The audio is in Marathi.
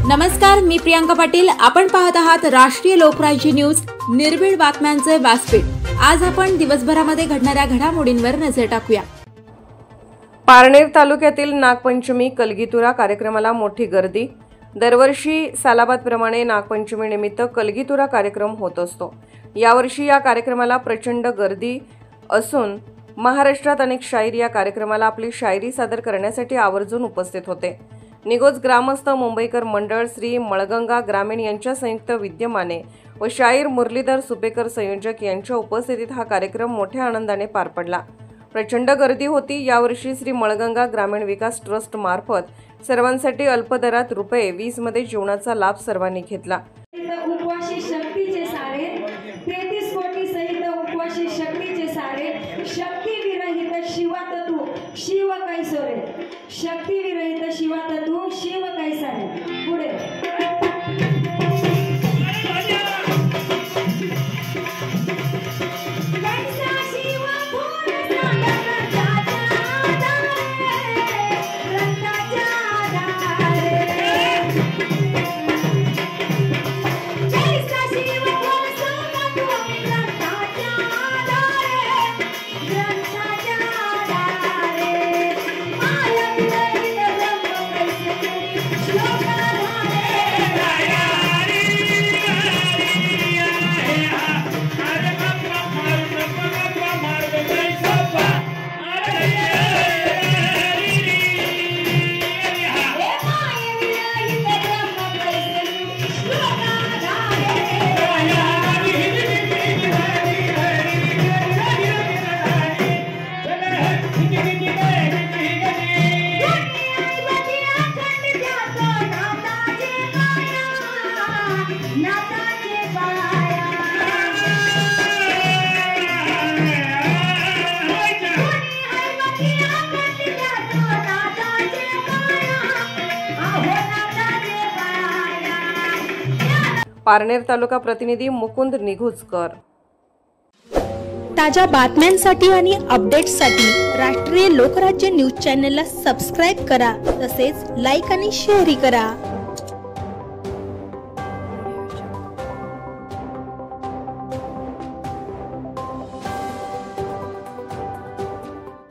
नमस्कार, मी प्रियांका पाटील। आपण पाहत आहात राष्ट्रीय लोकराज्य न्यूज, निर्भीड बातम्यांचे व्यासपीठ। आज आपण दिवसभरामध्ये घडणाऱ्या घडामोडींवर नजर टाकूया। पारनेर तालुक्यातील नागपंचमी कलगीतुरा कार्यक्रमाला मोठी गर्दी। दरवर्षी सालाबादप्रमाणे नागपंचमी निमित्त कलगीतुरा कार्यक्रम होत असतो। यावर्षी या कार्यक्रमाला प्रचंड गर्दी असून महाराष्ट्रात अनेक शाहीर या कार्यक्रमाला आपली शायरी सादर करण्यासाठी आवर्जून उपस्थित होते। निगोज ग्रामस्थ मुंबईकर मंडळ, श्री मळगंगा ग्रामीण यांच्या संयुक्त विद्यमाने व शाहीर मुरलीधर सुपेकर संयोजक यांच्या उपस्थितीत हा कार्यक्रम मोठ्या आनंदाने पार पडला। प्रचंड गर्दी होती। यावर्षी श्री मळगंगा ग्रामीण विकास ट्रस्ट मार्फत सर्वांसाठी अल्प दरात ₹20 मध्ये जेवणाचा लाभ सर्वांनी घेतला। उपवासी शक्तीचे सारे 33 कोटी सहित उपवासी शक्तीचे सारे शक्ती विरहित शिवात तू शिव कैसोरे, शक्ती विरहित शिवात तू शिव कैसरे। पुढे पारनेर तालुका प्रतिनिधी मुकुंद निघुजकर। ताज्या बातम्यांसाठी आणि अपडेट्ससाठी राष्ट्रीय लोकराज्य न्यूज चॅनलला सबस्क्राइब करा, तसेच लाईक आणि शेअर करा।